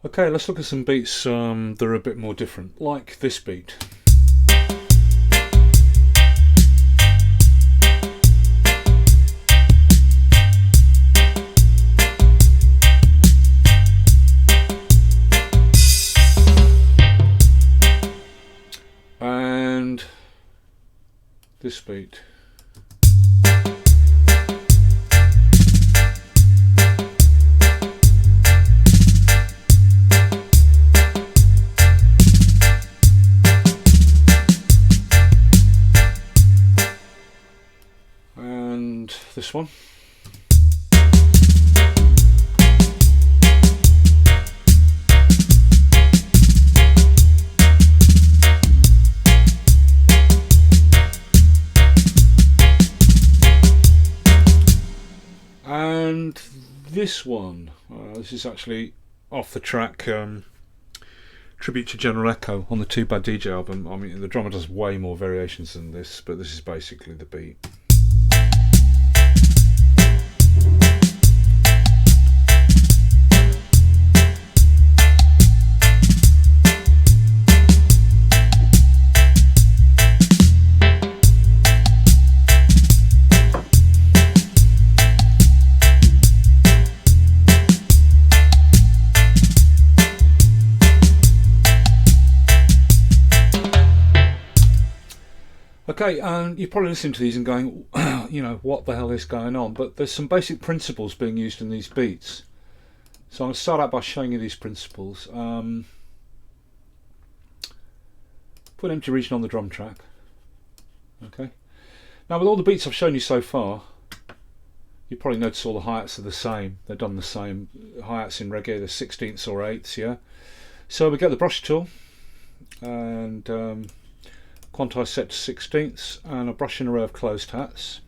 Okay, let's look at some beats that are a bit more different, like this beat. And this beat. And this one. And this one, this is actually off the track Tribute to General Echo on the Too Bad DJ album. I mean, the drummer does way more variations than this, but this is basically the beat. Okay, and you're probably listening to these and going, you know, what the hell is going on? But there's some basic principles being used in these beats. So I'm going to start out by showing you these principles. Put empty region on the drum track. Okay. Now with all the beats I've shown you so far, you probably notice all the hi-hats are the same. They're done the same. Hi-hats in reggae, they're 16ths or 8ths, yeah? So we get the brush tool and quantize set to 16ths, and a brush in a row of closed hats.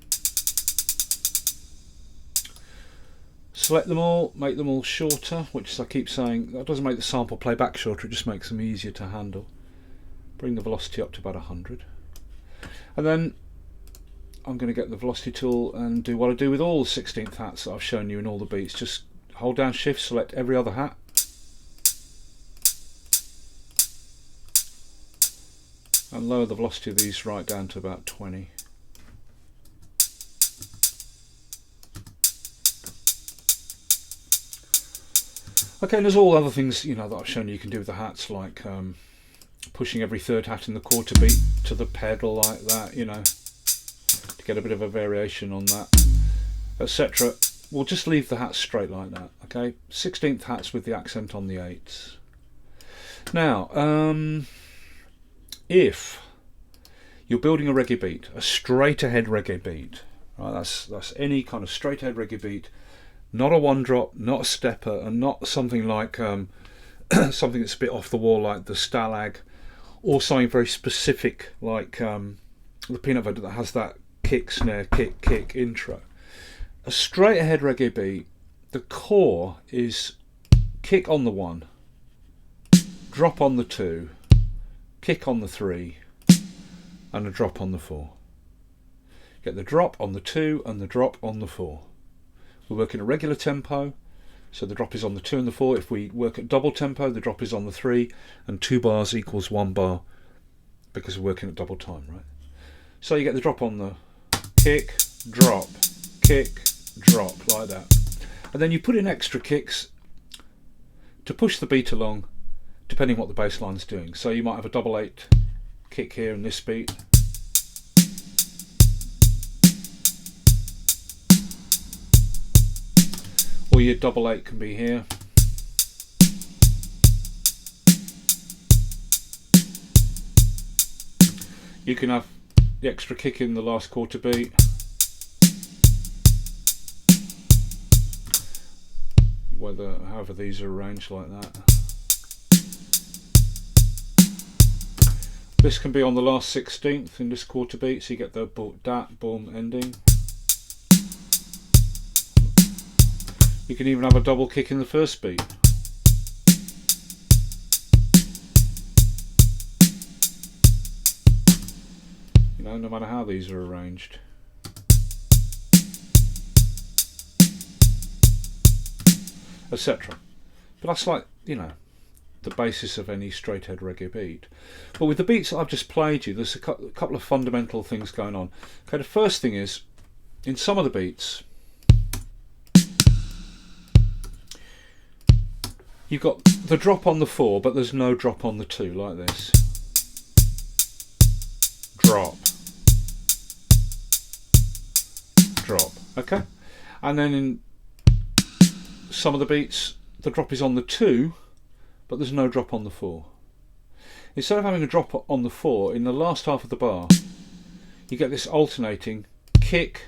Select them all, make them all shorter, which, as I keep saying, that doesn't make the sample playback shorter, it just makes them easier to handle. Bring the velocity up to about 100. And then I'm going to get the velocity tool and do what I do with all the 16th hats that I've shown you in all the beats. Just hold down shift, select every other hat. And lower the velocity of these right down to about 20. Okay, and there's all other things, you know, that I've shown you can do with the hats, like pushing every third hat in the quarter beat to the pedal like that, you know, to get a bit of a variation on that, etc. We'll just leave the hats straight like that, okay? 16th hats with the accent on the 8s. Now, if you're building a reggae beat, a straight ahead reggae beat, right, that's any kind of straight ahead reggae beat, not a one drop, not a stepper, and not something like something that's a bit off the wall like the Stalag, or something very specific like the Peanut Butter that has that kick, snare, kick, kick intro. A straight ahead reggae beat, the core is kick on the 1, drop on the 2, kick on the 3, and a drop on the 4. Get the drop on the 2 and the drop on the 4. We work in a regular tempo, so the drop is on the 2 and the 4. If we work at double tempo, the drop is on the 3, and 2 bars equals 1 bar because we're working at double time, right? So you get the drop on the kick, drop, like that. And then you put in extra kicks to push the beat along, depending what the bass line's doing. So you might have a double 8 kick here in this beat. Or your double 8 can be here. You can have the extra kick in the last quarter beat. However these are arranged like that. This can be on the last 16th in this quarter beat, so you get the boom ending. You can even have a double kick in the first beat. You know, no matter how these are arranged. Etc. But that's like, you know, the basis of any straight head reggae beat. But with the beats that I've just played you, there's a couple of fundamental things going on. Okay, the first thing is, in some of the beats, you've got the drop on the 4, but there's no drop on the 2, like this. Drop. Drop. Okay? And then in some of the beats, the drop is on the 2, but there's no drop on the 4. Instead of having a drop on the 4, in the last half of the bar, you get this alternating kick,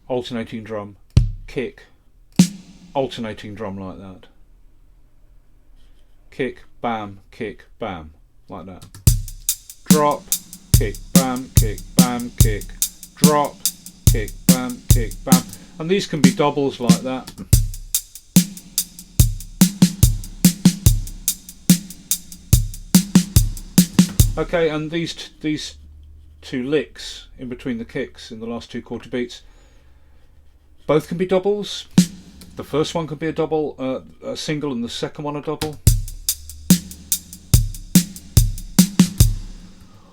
alternating drum, kick, alternating drum, like that. Kick, bam, like that. Drop, kick, bam, kick, drop, kick, bam, and these can be doubles like that. Okay, and these two licks in between the kicks in the last 2 quarter beats, both can be doubles. The first one can be a double, a single, and the second one a double.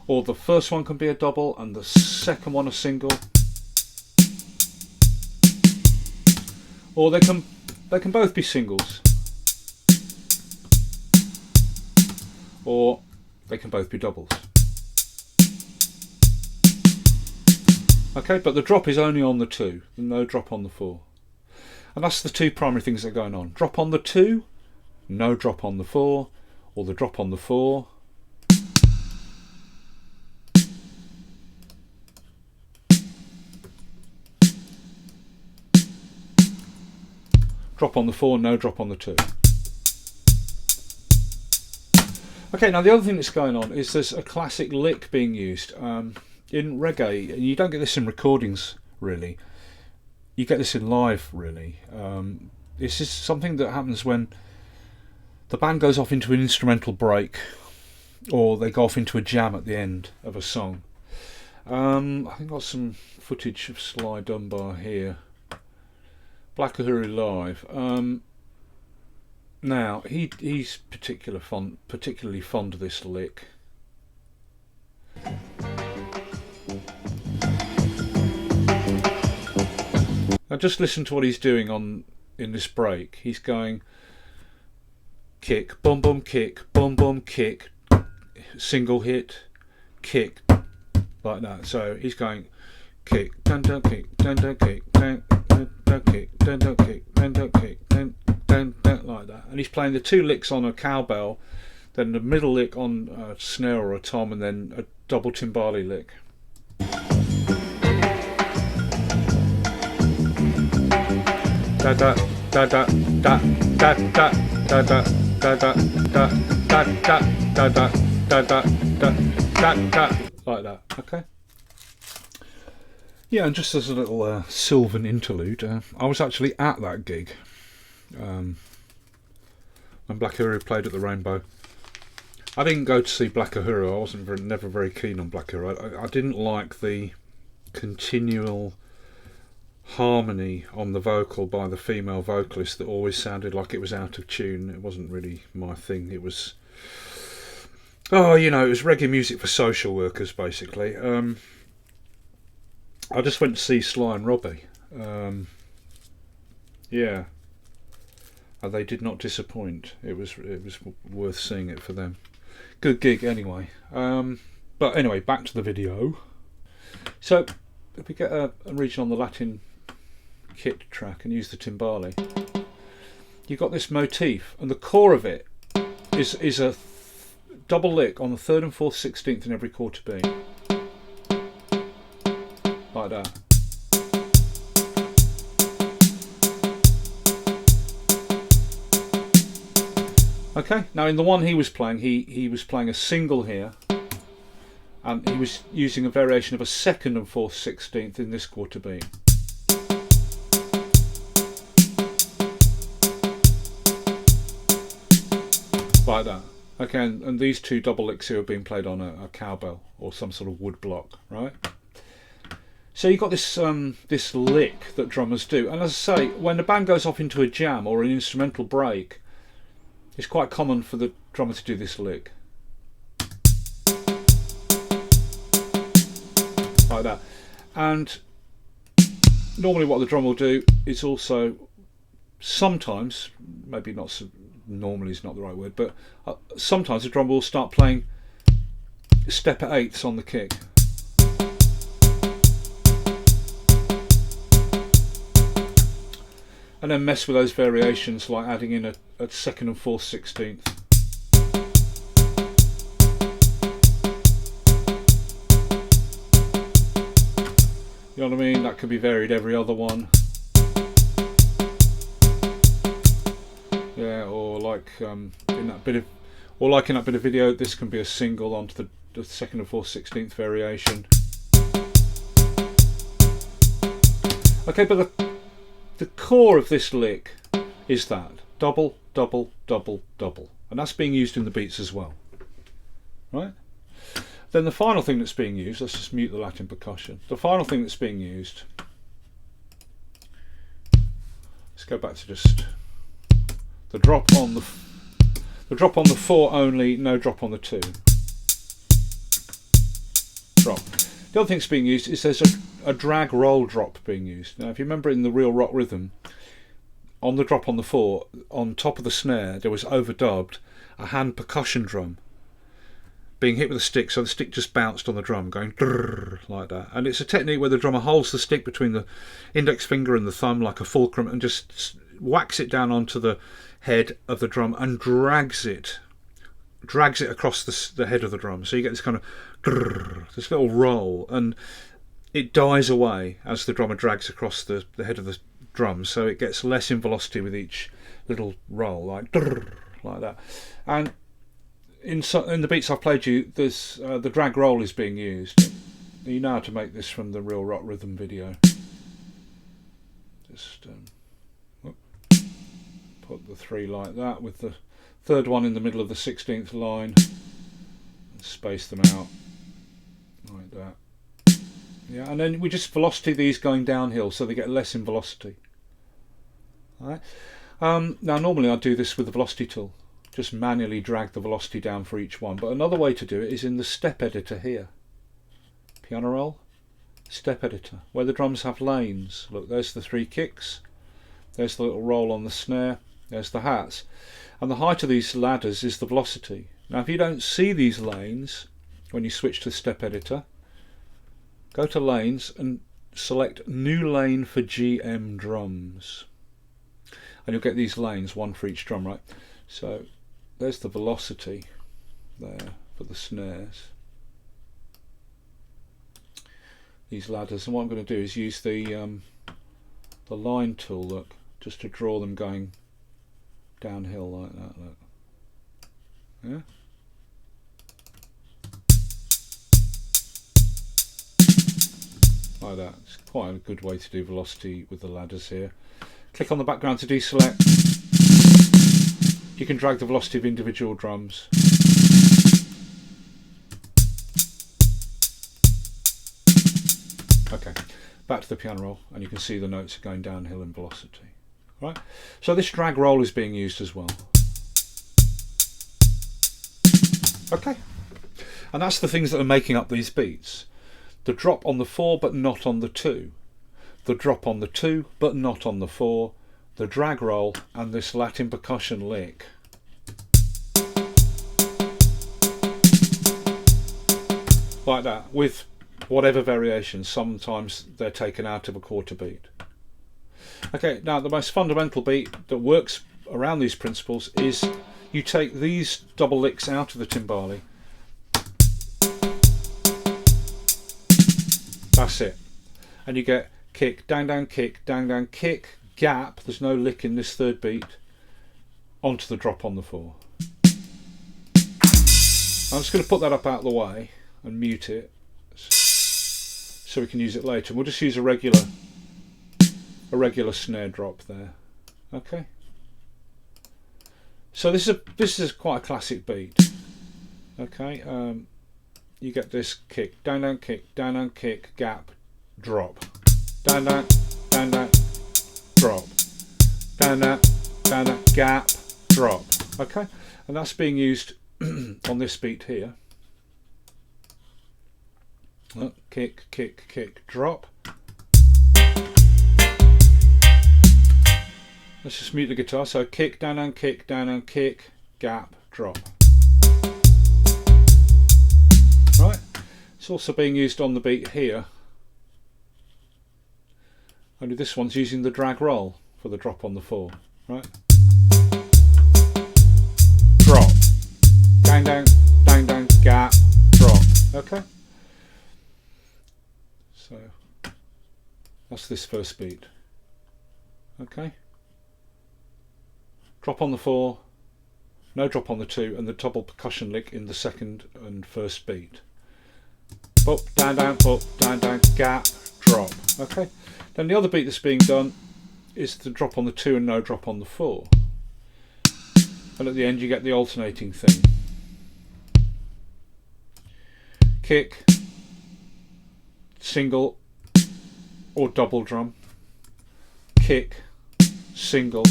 Or the first one can be a double and the second one a single. Or they can both be singles. Or they can both be doubles. Okay, but the drop is only on the 2, no drop on the 4. And that's the 2 primary things that are going on. Drop on the 2, no drop on the 4, or the drop on the 4. Drop on the 4, no drop on the 2. Okay, now the other thing that's going on is there's a classic lick being used in reggae, and you don't get this in recordings really. You get this in live really. This is something that happens when the band goes off into an instrumental break, or they go off into a jam at the end of a song. I think I've got some footage of Sly Dunbar here. Black Uhuru live. Now he's particularly fond of this lick. Now just listen to what he's doing in this break. He's going kick, bum bum kick, single hit, kick, like that. So he's going kick, dun dun kick, dun dun kick, dun dun kick, dun dun kick, dun dun kick, dun dun dun, like that. And he's playing the 2 licks on a cowbell, then the middle lick on a snare or a tom, and then a double timbali lick. Da da da da da da da da da da da da da da da da da da, like that. Okay. Yeah, and just as a little sylvan interlude, I was actually at that gig when Black Uhuru played at the Rainbow. I didn't go to see Black Uhuru. I wasn't never very keen on Black Uhuru. I didn't like the continual harmony on the vocal by the female vocalist that always sounded like it was out of tune. It wasn't really my thing. It was, it was reggae music for social workers, basically. I just went to see Sly and Robbie. Yeah, and they did not disappoint. It was worth seeing it for them. Good gig anyway. But anyway, back to the video. So if we get a region on the Latin kit track and use the timbali, you've got this motif, and the core of it is a double lick on the 3rd and 4th 16th in every quarter beat, like that. Okay, now in the one he was playing, he was playing a single here, and he was using a variation of a 2nd and 4th 16th in this quarter beat. Like that. Okay, and these 2 double licks here are being played on a cowbell or some sort of wood block, right? So you've got this this lick that drummers do, and as I say, when the band goes off into a jam or an instrumental break, it's quite common for the drummer to do this lick. Like that. And normally what the drum will do is also sometimes, maybe not so, normally is not the right word, but sometimes the drum will start playing stepper eighths on the kick. And then mess with those variations, like adding in a second and fourth 16th. You know what I mean? That can be varied every other one. Yeah, or like in that bit of video, this can be a single onto the second and fourth 16th variation. Okay, but the core of this lick is that double, double, double, double, and that's being used in the beats as well, right? Then the final thing that's being used, let's just mute the Latin percussion. The final thing that's being used, let's go back to just the drop on the 4 only, no drop on the 2. Drop. The other thing that's being used is there's a drag roll drop being used. Now, if you remember in the real rock rhythm, on the drop on the 4, on top of the snare, there was overdubbed a hand percussion drum being hit with a stick, so the stick just bounced on the drum, going like that. And it's a technique where the drummer holds the stick between the index finger and the thumb like a fulcrum and just whacks it down onto the head of the drum and drags it across the head of the drum. So you get this kind of this little roll, and it dies away as the drummer drags across the head of the drum, so it gets less in velocity with each little roll, like that. And in the beats I've played you, there's the drag roll is being used. You know how to make this from the real rock rhythm video. Just put the 3 like that with the third one in the middle of the 16th line and space them out like that. Yeah, and then we just velocity these going downhill so they get less in velocity. All right. Now normally I do this with the velocity tool, just manually drag the velocity down for each one, but another way to do it is in the step editor here. Piano roll, step editor, where the drums have lanes. Look, there's the 3 kicks, there's the little roll on the snare, there's the hats, and the height of these ladders is the velocity. Now if you don't see these lanes when you switch to step editor, go to lanes and select new lane for GM drums, and you'll get these lanes, one for each drum, right? So there's the velocity there for the snares, these ladders, and what I'm going to do is use the line tool, look, just to draw them going downhill like that, look. Yeah. Like that. It's quite a good way to do velocity with the ladders here. Click on the background to deselect. You can drag the velocity of individual drums. Okay, back to the piano roll, and you can see the notes are going downhill in velocity. Right? So this drag roll is being used as well. Okay, and that's the things that are making up these beats. The drop on the 4 but not on the 2, the drop on the 2 but not on the 4, the drag roll, and this Latin percussion lick. Like that, with whatever variations. Sometimes they're taken out of a quarter beat. Okay, now the most fundamental beat that works around these principles is you take these double licks out of the timbali. That's it. And you get kick, down, down, kick, gap, there's no lick in this third beat, onto the drop on the 4. I'm just going to put that up out of the way and mute it so we can use it later. We'll just use a regular snare drop there. Okay. So this is quite a classic beat. Okay. You get this kick, down, down, kick, gap, drop, down, down, drop, down, down, gap, drop, Okay, and that's being used on this beat here. Kick, kick, kick, drop. Let's just mute the guitar. So kick, down and kick, down and kick, gap, drop. Right. It's also being used on the beat here. Only this one's using the drag roll for the drop on the 4. Right. Drop. Down, down, down, down, gap, drop. Okay. So that's this first beat. Okay. Drop on the 4, no drop on the 2, and the double percussion lick in the second and first beat. Up, down, down, gap, drop. Okay. Then the other beat that's being done is the drop on the 2 and no drop on the 4. And at the end you get the alternating thing. Kick, single or double drum. Kick, single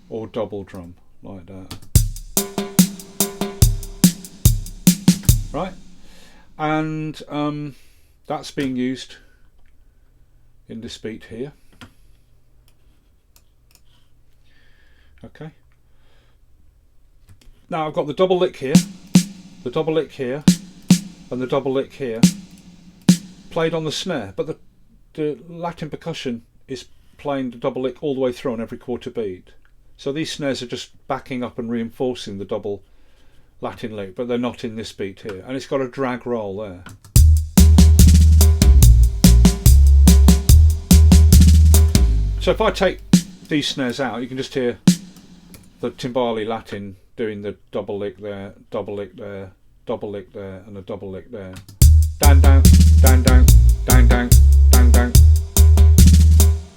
or double drum, like that. Right, and that's being used in this beat here. Okay. Now I've got the double lick here, the double lick here, and the double lick here, played on the snare, but the Latin percussion is playing the double lick all the way through on every quarter beat. So these snares are just backing up and reinforcing the double Latin lick, but they're not in this beat here. And it's got a drag roll there. So if I take these snares out, you can just hear the timbali Latin doing the double lick there, double lick there, double lick there, and a double lick there. Down, down, down, down, down, down, down, down.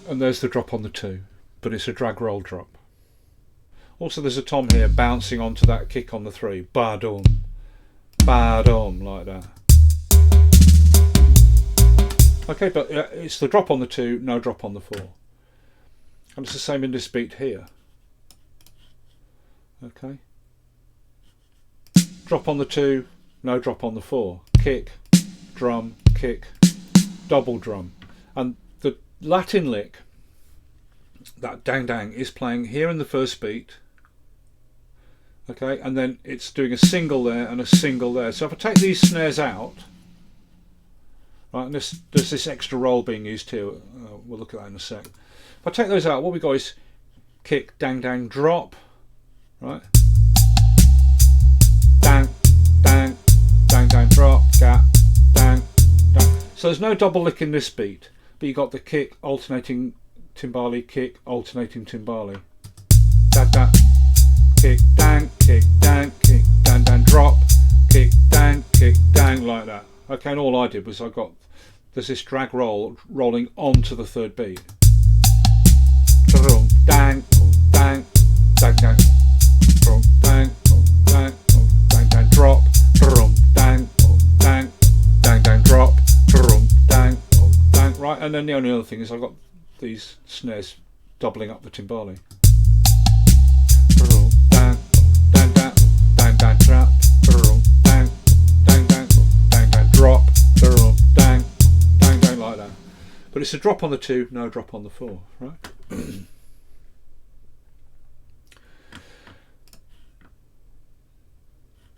And there's the drop on the 2, but it's a drag roll drop. Also there's a tom here bouncing onto that kick on the 3. Ba-dum, ba-dum, like that. Okay, but it's the drop on the 2, no drop on the 4. And it's the same in this beat here. Okay. Drop on the 2, no drop on the 4. Kick, drum, kick, double drum. And the Latin lick, that dang dang, is playing here in the first beat. Okay, and then it's doing a single there and a single there. So if I take these snares out, right, and there's this extra roll being used here. We'll look at that in a sec. If I take those out, what we got is kick, dang dang, drop, right? Dang, dang, dang dang, drop, gap, dang, dang. So there's no double lick in this beat, but you got the kick, alternating timbali, kick, alternating timbali. Da da. Kick, dang, dang, drop, kick, dang, like that. Okay, and all I did was there's this drag roll rolling onto the third beat. Dang, dang, dang, dang, dang, dang, dang, dang, drop, dang, dang, dang, dang, drop, dang, dang, right. And then the only other thing is I've got these snares doubling up the timbali. Dang, dang, dang, dang, dang, drop, dang, dang, dang, dang, dang, drop, dang, dang, dang, like that. But it's a drop on the 2, no drop on the 4, right?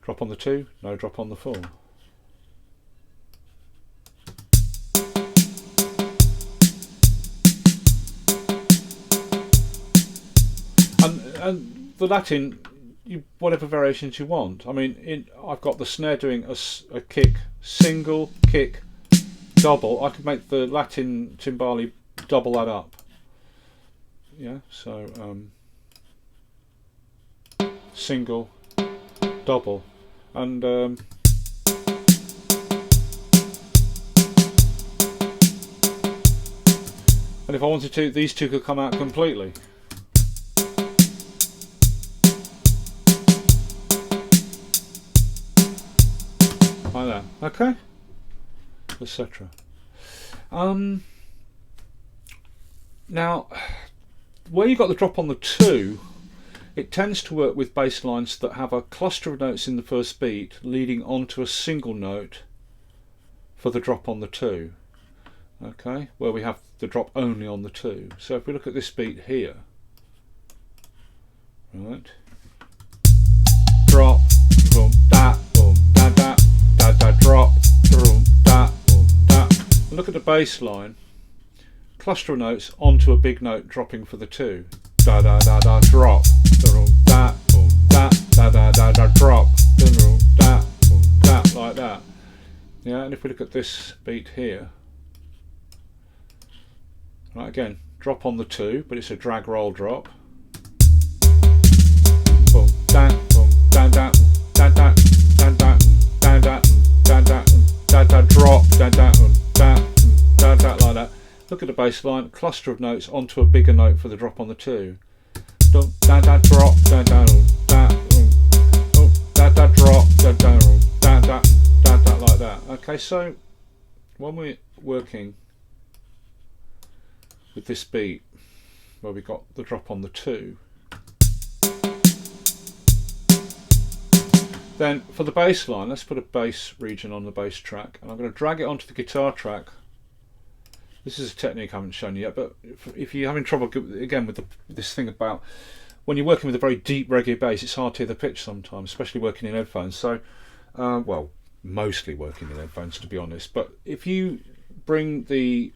Drop on the 2, no drop on the 4. And the Latin, whatever variations you want. I mean, I've got the snare doing a kick, single, kick, double. I could make the Latin timbali double that up. Yeah, so single, double, and and if I wanted to, these two could come out completely. Like that, okay, etc. Now, where you got the drop on the 2 It tends to work with bass lines that have a cluster of notes in the first beat leading onto a single note for the drop on the 2. Okay, where we have the drop only on the 2. So if we look at this beat here, right, drop, boom, da, da, da, da, drop, boom, da, boom, da. And look at the bass line, cluster of notes onto a big note dropping for the 2. Da da da da, drop, boom, da, boom, da, da da da da, drop, boom, da, boom, da, like that. Yeah, and if we look at this beat here, right, again, drop on the 2, but it's a drag roll drop. Boom, da, da, da, da, da, da, da, da, da, da, da, da, drop, da, da, da, da, da, like that. Look at the bass line, cluster of notes onto a bigger note for the drop on the 2. Da, da, drop, da, da, da, da, da, drop, da, da, da, da, da, da, like that. Okay, so when we're working with this beat where we got the drop on the 2, then for the bass line, let's put a bass region on the bass track, and I'm going to drag it onto the guitar track. This is a technique I haven't shown you yet, but if you're having trouble again with this thing about when you're working with a very deep reggae bass, it's hard to hear the pitch sometimes, especially working in headphones. So, well, mostly working in headphones to be honest, but if you bring the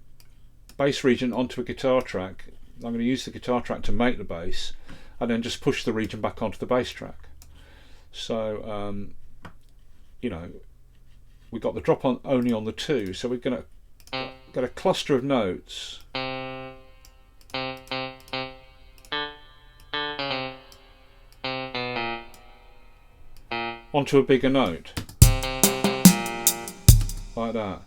bass region onto a guitar track, I'm going to use the guitar track to make the bass and then just push the region back onto the bass track. So you know, we got the drop on only on the 2, so we're going to get a cluster of notes onto a bigger note like that.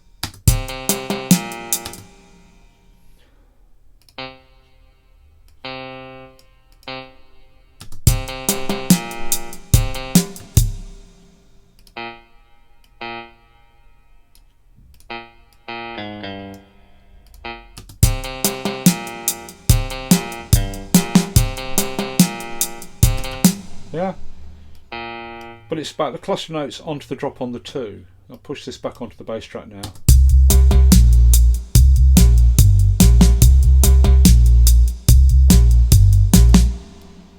Yeah, but it's about the cluster notes onto the drop on the 2. I'll push this back onto the bass track now.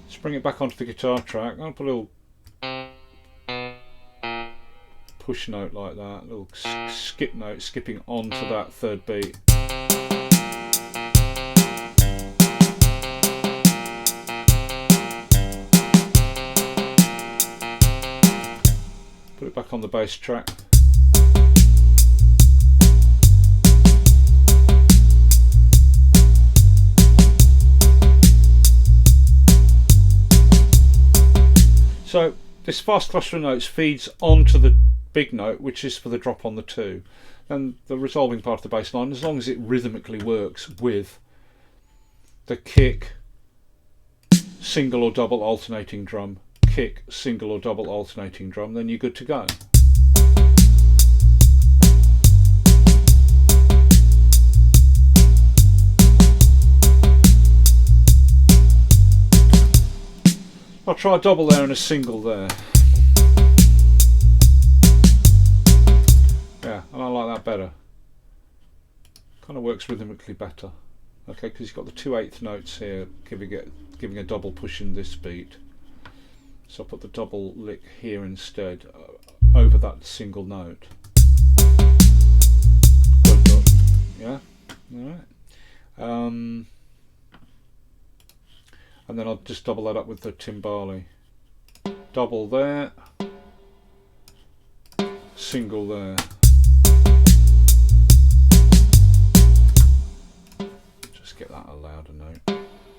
Just bring it back onto the guitar track. I'll put a little push note like that, a little skip note skipping onto that 3rd beat. Put it back on the bass track. So this fast cluster of notes feeds onto the big note, which is for the drop on the 2, and the resolving part of the bass line, as long as it rhythmically works with the kick, single or double alternating drum, kick, single or double alternating drum, then you're good to go. I'll try a double there and a single there. Yeah, and I like that better. Kind of works rhythmically better. Okay, because you've got the 2/8 notes here giving a double push in this beat. So I'll put the double lick here instead, over that single note. Yeah, alright. And then I'll just double that up with the timbali. Double there, single there. Just get that a louder note,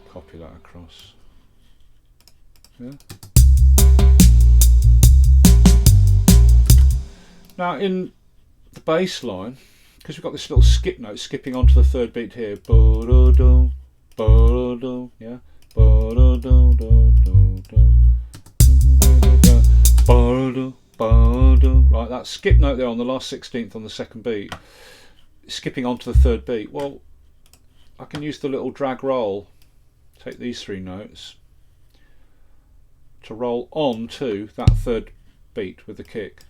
copy that across. Yeah. Now in the bass line, because we've got this little skip note skipping onto the 3rd beat here, bo-do-do, bo-do-do, yeah, bo-do-do, bo-do, bo-do, right, that skip note there on the last 16th on the 2nd beat, skipping onto the 3rd beat. Well, I can use the little drag roll, take these 3 notes, to roll on to that third beat with the kick.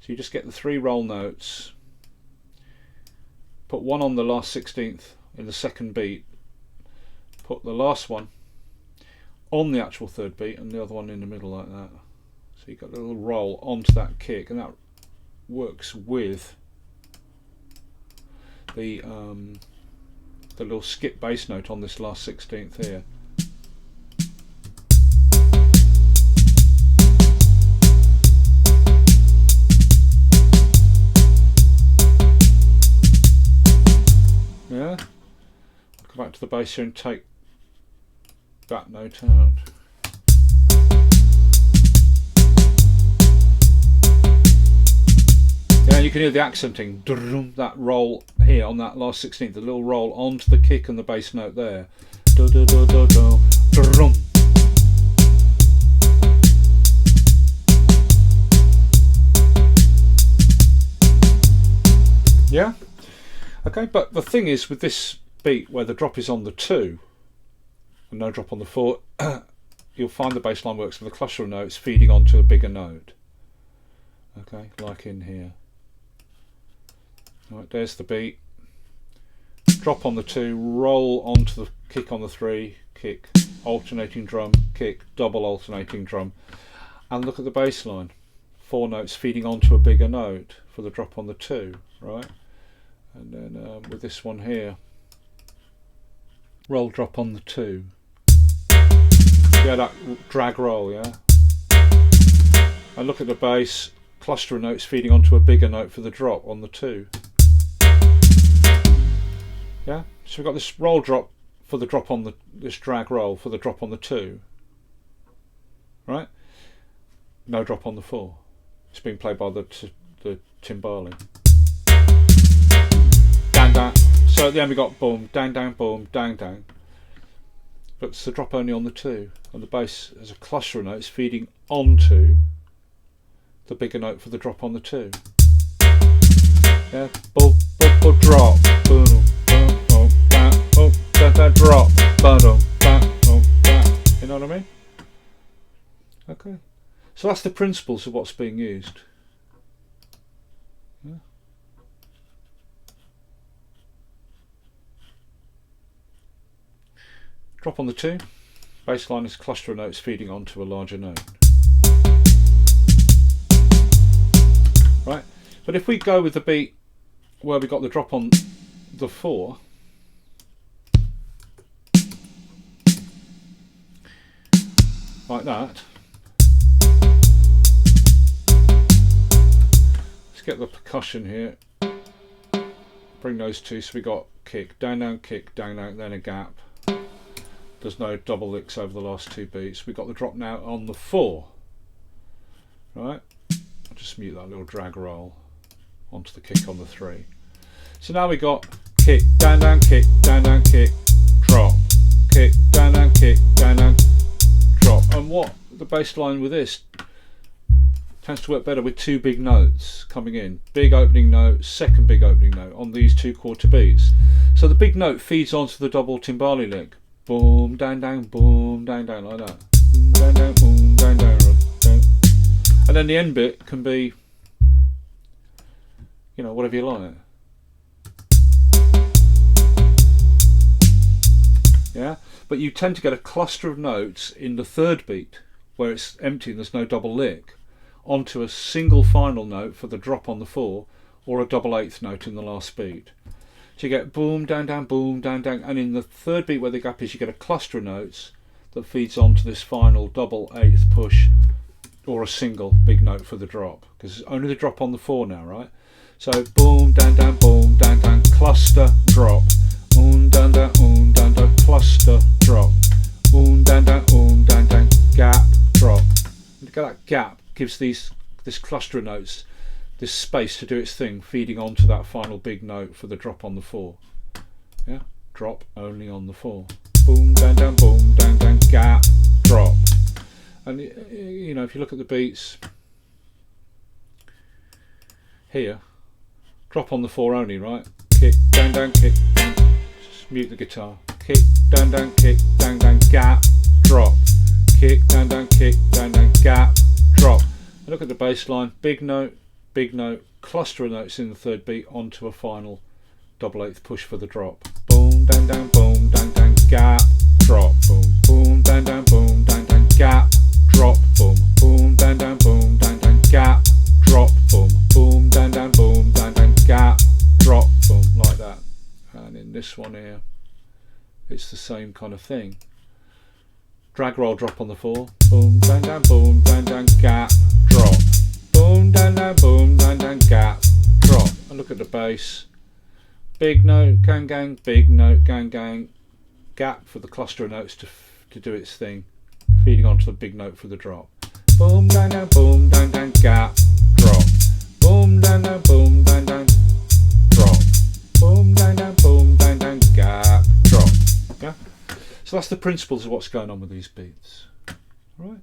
So you just get the 3 roll notes, put one on the last 16th in the second beat, put the last one on the actual third beat and the other one in the middle like that. So you've got a little roll onto that kick, and that works with the little skip bass note on this last 16th here. Yeah, go back to the bass here and take that note out. Yeah, you can hear the accenting, that roll here on that last 16th, the little roll onto the kick and the bass note there. Yeah? Okay, but the thing is with this beat where the drop is on the 2 and no drop on the 4, you'll find the bass line works with the cluster of notes feeding onto a bigger note. Okay, like in here. Right, there's the beat. Drop on the 2, roll onto the kick on the 3, kick, alternating drum, kick, double alternating drum, and look at the bass line. 4 notes feeding onto a bigger note for the drop on the 2, right? And then with this one here, roll drop on the 2. Yeah, that drag roll, yeah. And look at the bass, cluster of notes feeding onto a bigger note for the drop on the 2. Yeah, so we've got this roll drop for the drop on this drag roll for the drop on the 2, right? No drop on the 4. It's being played by the timbali. Dang, dang. So at the end we got boom, dang, dang, boom, dang, dang. But it's the drop only on the 2, and the bass has a cluster of notes feeding onto the bigger note for the drop on the 2. Yeah, boom, boom, boom, drop, boom, boom, boom, bam, oh, that drop, boom, bam, oh, bam. You know what I mean? Okay. So that's the principles of what's being used. Yeah. Drop on the 2, bass line is a cluster of notes feeding onto a larger note. Right, but if we go with the beat where we got the drop on the 4, like that, let's get the percussion here, bring those 2, so we got kick, down, then a gap. There's no double licks over the last 2 beats. We got the drop now on the 4, right? I'll just mute that little drag roll onto the kick on the 3. So now we got kick, down, kick, drop, kick, down, drop. And what the bass line with this tends to work better with 2 big notes coming in. Big opening note, second big opening note on these 2 quarter beats. So the big note feeds onto the double timbali lick. Boom, down, boom, down, like that. Down, boom, down. And then the end bit can be, you know, whatever you like. Yeah, but you tend to get a cluster of notes in the 3rd beat where it's empty and there's no double lick onto a single final note for the drop on the 4, or a double 8th note in the last beat. So you get boom, down, and in the 3rd beat where the gap is, you get a cluster of notes that feeds onto this final double 8th push, or a single big note for the drop, because it's only the drop on the 4 now, right? So boom, down, cluster, drop, down, cluster, drop, down, gap, drop. And to get that gap gives this cluster of notes this space to do its thing, feeding onto that final big note for the drop on the 4. Yeah, drop only on the 4. Boom, down, gap, drop. And you know, if you look at the beats here, drop on the 4 only, right? Kick, down, kick, just mute the guitar. Kick, down, gap, drop. kick, down, down, kick, down, down, gap, drop. And look at the bass line, big note, cluster of notes in the third beat onto a final double eighth push for the drop. Boom, down, down, boom, down, down, gap, drop, boom, boom, down, down, boom, down, down, gap, drop, boom, boom, down, down, boom, down, down, gap, drop, boom, boom, down, down, boom, down, down, gap, drop, boom, like that. And in this one here, it's the same kind of thing. Drag roll drop on the 4, boom, down, down, gap, drop, boom, down, down, gap, drop. And look at the bass, big note, gang, gang, big note, gang, gang, gap for the cluster of notes to do its thing, feeding onto the big note for the drop. Boom, down, gap, drop, boom, down, drop, boom, down, gap, drop. Yeah? So that's the principles of what's going on with these beats. Right.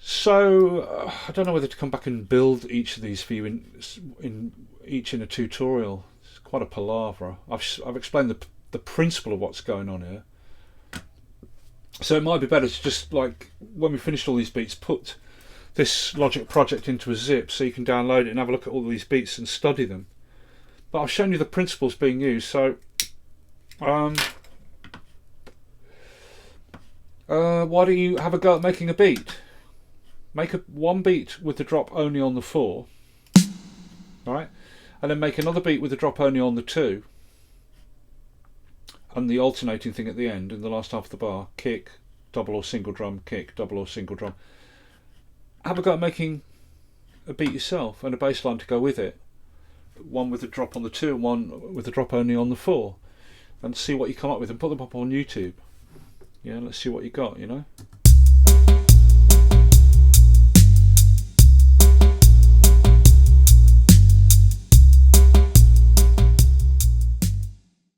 So I don't know whether to come back and build each of these for you in a tutorial. It's quite a palaver. I've explained the principle of what's going on here. So it might be better to just, like, when we finished all these beats, put this Logic project into a zip so you can download it and have a look at all these beats and study them. But I've shown you the principles being used, so why don't you have a go at making a beat? Make one beat with the drop only on the 4, alright, and then make another beat with the drop only on the 2, and the alternating thing at the end, in the last half of the bar, kick, double or single drum, kick, double or single drum. Have a go at making a beat yourself and a bass line to go with it. One with the drop on the 2 and one with the drop only on the 4, and see what you come up with and put them up on YouTube. Yeah, let's see what you got, you know.